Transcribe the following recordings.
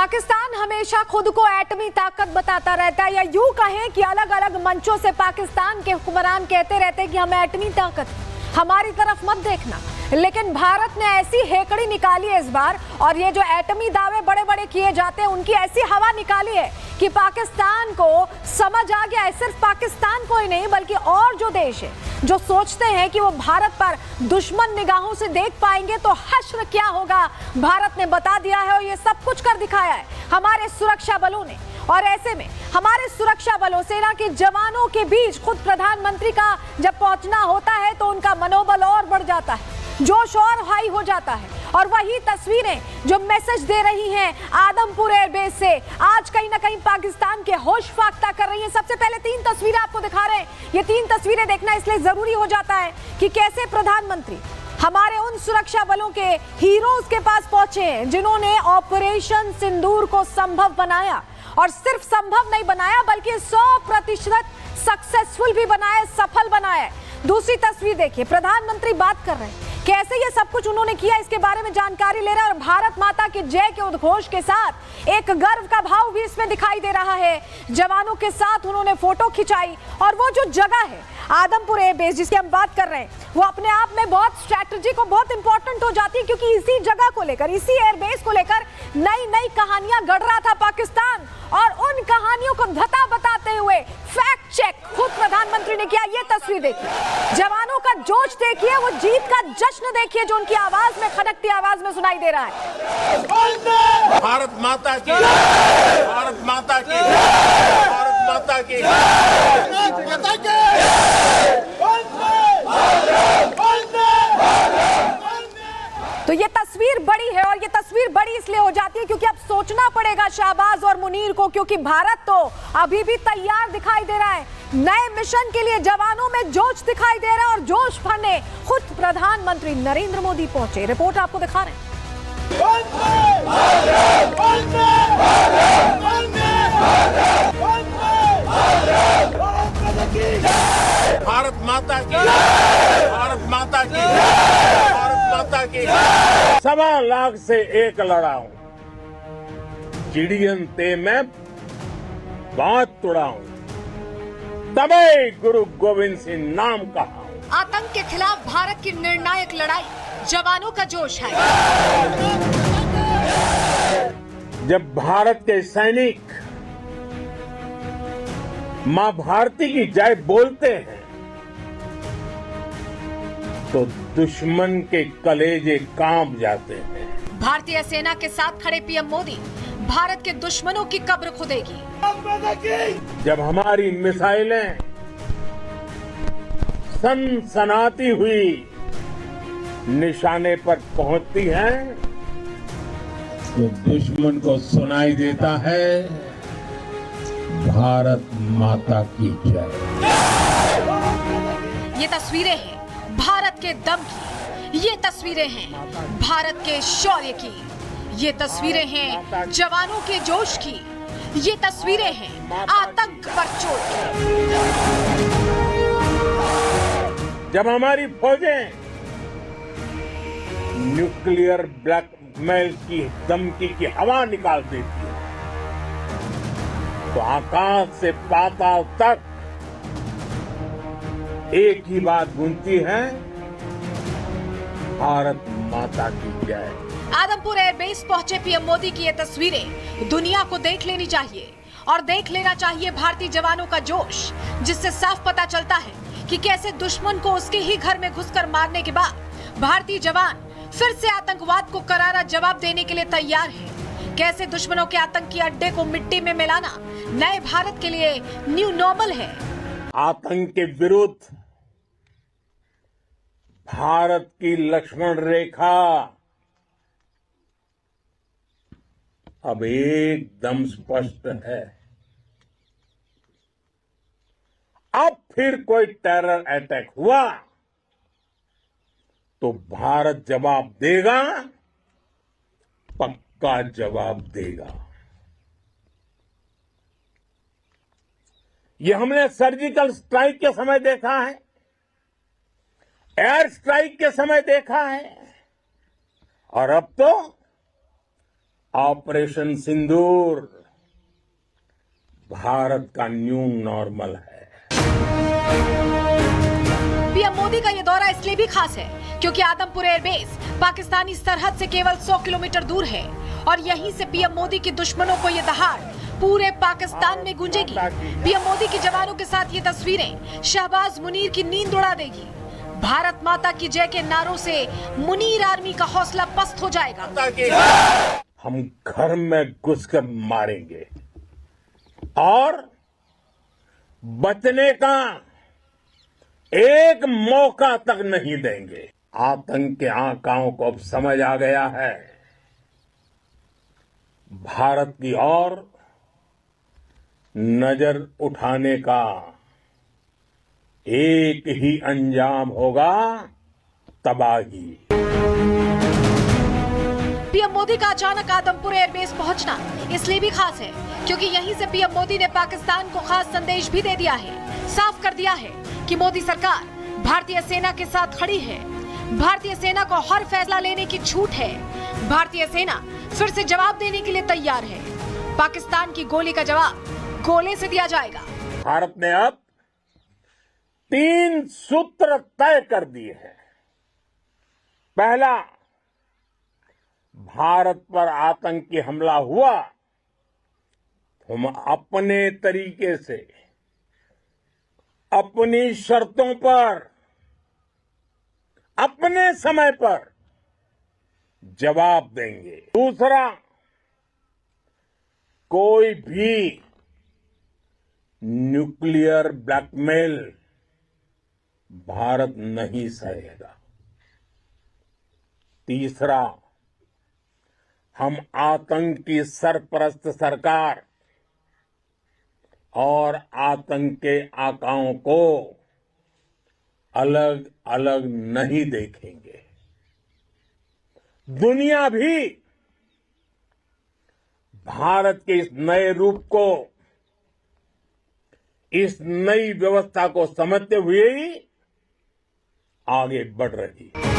पाकिस्तान हमेशा खुद को एटमी ताकत बताता रहता है, या यूं कहें कि अलग अलग मंचों से पाकिस्तान के हुक्मरान कहते रहते हैं कि हम एटमी ताकत, हमारी तरफ मत देखना। लेकिन भारत ने ऐसी हेकड़ी निकाली है इस बार, और ये जो एटमी दावे बड़े बड़े किए जाते हैं उनकी ऐसी हवा निकाली है कि पाकिस्तान को समझ आ गया है, सिर्फ पाकिस्तान को ही नहीं बल्कि और जो देश है जो सोचते हैं कि वो भारत पर दुश्मन निगाहों से देख पाएंगे तो हश्र क्या होगा, भारत ने बता दिया है और ये सब कुछ कर दिखाया है हमारे सुरक्षा बलों ने। और ऐसे में हमारे सुरक्षा बलों, सेना के जवानों के बीच खुद प्रधानमंत्री का जब पहुंचना होता है तो उनका मनोबल और बढ़ जाता है, जोश और हाई हो जाता है। और वही तस्वीरें जो मैसेज दे रही हैं आदमपुर एयरबेस से, आज कहीं ना कहीं पाकिस्तान के होश फाख्ता कर रही हैं। सबसे पहले 3 तस्वीरें आपको दिखा रहे हैं। ये 3 तस्वीरें देखना इसलिए जरूरी हो जाता है कि कैसे प्रधानमंत्री हमारे उन सुरक्षा बलों के हीरोज के पास पहुंचे हैं जिन्होंने ऑपरेशन सिंदूर को संभव बनाया, और सिर्फ संभव नहीं बनाया बल्कि 100% सक्सेसफुल भी बनाया, सफल बनाया। दूसरी तस्वीर देखिए, प्रधानमंत्री बात कर रहे हैं कैसे ये सब कुछ उन्होंने किया, इसके बारे में जानकारी ले रहे हैं। और भारत माता की जय के उद्घोष के साथ एक गर्व का भाव भी इसमें दिखाई दे रहा है। जवानों के साथ उन्होंने फोटो खिंचाई, और वो जो जगह है आदमपुर एयरबेस जिसकी हम बात कर रहे हैं, वो अपने आप में बहुत स्ट्रैटेजी को बहुत इंपॉर्टेंट हो जाती है, क्योंकि इसी जगह को लेकर, इसी एयरबेस को लेकर नई नई कहानियां गढ़ रहा था पाकिस्तान, और उन कहानियों को बताते हुए फैक्ट चेक खुद प्रधानमंत्री ने किया। ये तस्वीर देखिए, जवानों का जोश देखिए, वो जीत का जश्न देखिए जो उनकी आवाज में, खनकती आवाज में सुनाई दे रहा है। भारत माता की, भारत माता की, भारत माता की, तो ये तस्वीर बड़ी है, और ये तस्वीर बड़ी इसलिए हो जाती है क्योंकि अब सोचना पड़ेगा शाहबाज और मुनीर को, क्योंकि भारत तो अभी भी तैयार दिखाई दे रहा है नए मिशन के लिए। जवानों में जोश दिखाई दे रहा है, और जोश भरने खुद प्रधानमंत्री नरेंद्र मोदी पहुंचे। रिपोर्ट आपको दिखा रहे हैं। भारत माता की, भारत माता की, भारत माता की। 1.25 लाख से एक लड़ा हूं, चिड़ियन ते मैं बात तुड़ा हूं, तबे गुरु गोविंद सिंह नाम कहा हूं। आतंक के खिलाफ भारत की निर्णायक लड़ाई, जवानों का जोश है। जब भारत के सैनिक मां भारती की जय बोलते हैं तो दुश्मन के कलेजे कांप जाते हैं। भारतीय सेना के साथ खड़े पीएम मोदी भारत के दुश्मनों की कब्र खुदेगी। जब हमारी मिसाइलें सनसनाती हुई निशाने पर पहुंचती हैं तो दुश्मन को सुनाई देता है भारत माता की जय। ये तस्वीरें हैं भारत के दम की, ये तस्वीरें हैं भारत के शौर्य की, ये तस्वीरें हैं जवानों के जोश की, ये तस्वीरें हैं आतंक पर चोट की। जब हमारी फौजें न्यूक्लियर ब्लैकमेल की धमकी की हवा निकाल देती है तो आकाश से पाताल तक एक ही बात गूंजती है, भारत माता की जय। आदमपुर एयरबेस पहुंचे पीएम मोदी की ये तस्वीरें दुनिया को देख लेनी चाहिए, और देख लेना चाहिए भारतीय जवानों का जोश, जिससे साफ पता चलता है कि कैसे दुश्मन को उसके ही घर में घुसकर मारने के बाद भारतीय जवान फिर से आतंकवाद को करारा जवाब देने के लिए तैयार हैं। कैसे दुश्मनों के आतंकी अड्डे को मिट्टी में मिलाना नए भारत के लिए न्यू नॉर्मल है। आतंक के विरुद्ध भारत की लक्ष्मण रेखा अब एकदम स्पष्ट है। अब फिर कोई टेरर अटैक हुआ तो भारत जवाब देगा, पक्का जवाब देगा। ये हमने सर्जिकल स्ट्राइक के समय देखा है, एयर स्ट्राइक के समय देखा है, और अब तो ऑपरेशन सिंदूर भारत का न्यू नॉर्मल है। पीएम मोदी का ये दौरा इसलिए भी खास है क्योंकि आदमपुर एयरबेस पाकिस्तानी सरहद से केवल 100 किलोमीटर दूर है और यहीं से पीएम मोदी के दुश्मनों को ये दहाड़ पूरे पाकिस्तान में गूंजेगी। पीएम मोदी के जवानों के साथ ये तस्वीरें शहबाज मुनीर की नींद उड़ा देगी। भारत माता की जय के नारों से मुनीर आर्मी का हौसला पस्त हो जाएगा। हम घर में घुसकर मारेंगे और बचने का एक मौका तक नहीं देंगे। आतंक के आकाओं को अब समझ आ गया है, भारत की ओर नजर उठाने का एक ही अंजाम होगा, तबाही। पीएम मोदी का अचानक आदमपुर एयरबेस पहुंचना इसलिए भी खास है क्योंकि यहीं से पीएम मोदी ने पाकिस्तान को खास संदेश भी दे दिया है। साफ कर दिया है कि मोदी सरकार भारतीय सेना के साथ खड़ी है। भारतीय सेना को हर फैसला लेने की छूट है। भारतीय सेना फिर से जवाब देने के लिए तैयार है। पाकिस्तान की गोली का जवाब गोले से दिया जाएगा। भारत ने अब 3 सूत्र तय कर दिए हैं। पहला, भारत पर आतंकी हमला हुआ हम अपने तरीके से, अपनी शर्तों पर, अपने समय पर जवाब देंगे। दूसरा, कोई भी न्यूक्लियर ब्लैकमेल भारत नहीं सहेगा। तीसरा, हम आतंक की सरपरस्त सरकार और आतंक के आकाओं को अलग अलग नहीं देखेंगे। दुनिया भी भारत के इस नए रूप को, इस नई व्यवस्था को समझते हुए ही आगे बढ़ रही है।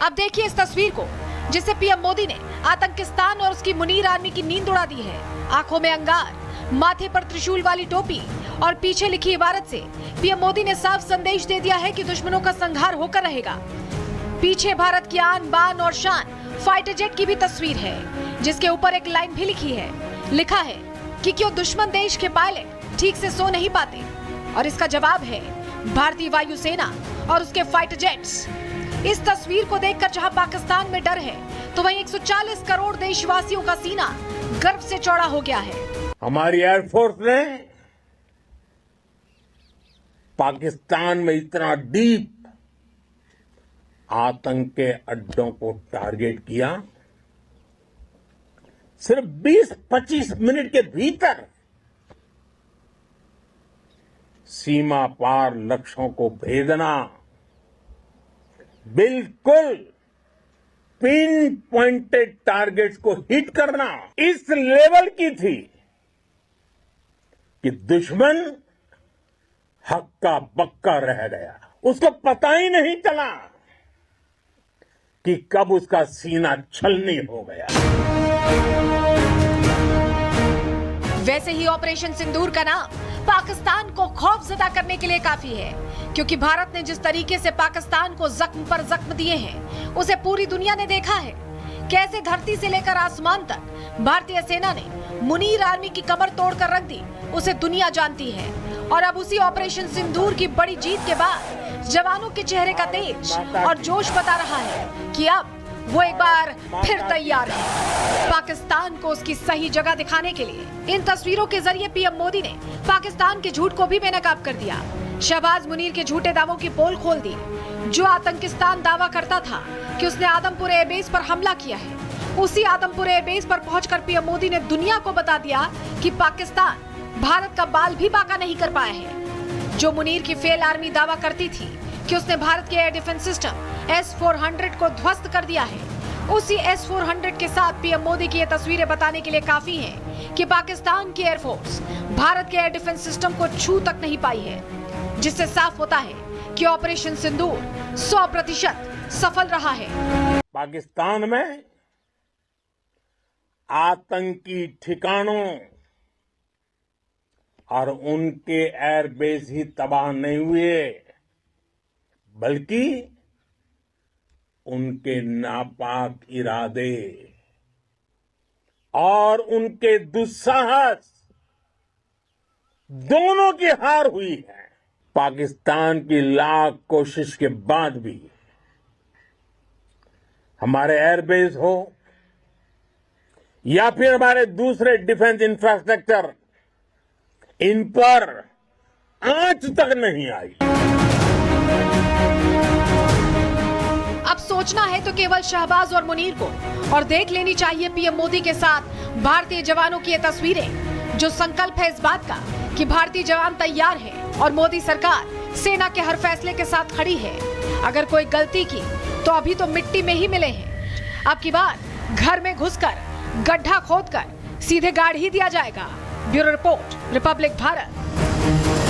अब देखिए इस तस्वीर को जिसे पीएम मोदी ने आतंकिस्तान और उसकी मुनीर आर्मी की नींद उड़ा दी है। आंखों में अंगार, माथे पर त्रिशूल वाली टोपी और पीछे लिखी इबारत से पीएम मोदी ने साफ संदेश दे दिया है कि दुश्मनों का संहार होकर रहेगा। पीछे भारत की आन बान और शान फाइटर जेट की भी तस्वीर है जिसके ऊपर एक लाइन भी लिखी है। लिखा है कि क्यों दुश्मन देश के पायलट ठीक से सो नहीं पाते, और इसका जवाब है भारतीय वायुसेना और उसके फाइटर जेट्स। इस तस्वीर को देखकर जहां पाकिस्तान में डर है तो वहीं 140 करोड़ देशवासियों का सीना गर्व से चौड़ा हो गया है। हमारी एयरफोर्स ने पाकिस्तान में इतना डीप आतंक के अड्डों को टारगेट किया, सिर्फ 20-25 मिनट के भीतर सीमा पार लक्ष्यों को भेदना बिल्कुल पिन पॉइंटेड टारगेट्स को हिट करना इस लेवल की थी कि दुश्मन हक्का बक्का रह गया। उसको पता ही नहीं चला कि कब उसका सीना छलनी हो गया। वैसे ही ऑपरेशन सिंदूर का नाम पाकिस्तान को खौफजदा करने के लिए काफी है क्योंकि भारत ने जिस तरीके से पाकिस्तान को जख्म पर जख्म दिए हैं उसे पूरी दुनिया ने देखा है। कैसे धरती से लेकर आसमान तक भारतीय सेना ने मुनीर आर्मी की कमर तोड़कर रख दी उसे दुनिया जानती है। और अब उसी ऑपरेशन सिंदूर की बड़ी जीत के बाद जवानों के चेहरे का तेज और जोश बता रहा है कि अब वो एक बार फिर तैयार है पाकिस्तान को उसकी सही जगह दिखाने के लिए। इन तस्वीरों के जरिए पीएम मोदी ने पाकिस्तान के झूठ को भी बेनकाब कर दिया। शहबाज मुनीर के झूठे दावों की पोल खोल दी। जो आतंकिस्तान दावा करता था कि उसने आदमपुर एयरबेस पर हमला किया है, उसी आदमपुर एयरबेस पर पहुंचकर पीएम मोदी ने दुनिया को बता दिया कि पाकिस्तान भारत का बाल भी बांका नहीं कर पाया है। जो मुनीर की फेल आर्मी दावा करती थी कि उसने भारत के एयर डिफेंस सिस्टम S-400 को ध्वस्त कर दिया है, उसी S-400 के साथ पीएम मोदी की ये तस्वीरें बताने के लिए काफी हैं कि पाकिस्तान की एयरफोर्स भारत के एयर डिफेंस सिस्टम को छू तक नहीं पाई है, जिससे साफ होता है कि ऑपरेशन सिंदूर 100% सफल रहा है। पाकिस्तान में आतंकी ठिकानों और उनके एयरबेस ही तबाह नहीं हुए, बल्कि उनके नापाक इरादे और उनके दुस्साहस दोनों की हार हुई है। पाकिस्तान की लाख कोशिश के बाद भी हमारे एयरबेस हो या फिर हमारे दूसरे डिफेंस इंफ्रास्ट्रक्चर, इन पर आंच तक नहीं आई। अब सोचना है तो केवल शहबाज और मुनीर को, और देख लेनी चाहिए पीएम मोदी के साथ भारतीय जवानों की ये तस्वीरें, जो संकल्प है इस बात का कि भारतीय जवान तैयार है और मोदी सरकार सेना के हर फैसले के साथ खड़ी है। अगर कोई गलती की तो अभी तो मिट्टी में ही मिले हैं, अब की बार घर में घुसकर गड्ढा खोदकर सीधे गाड़ ही दिया जाएगा। Bureau report, Republic Bharat.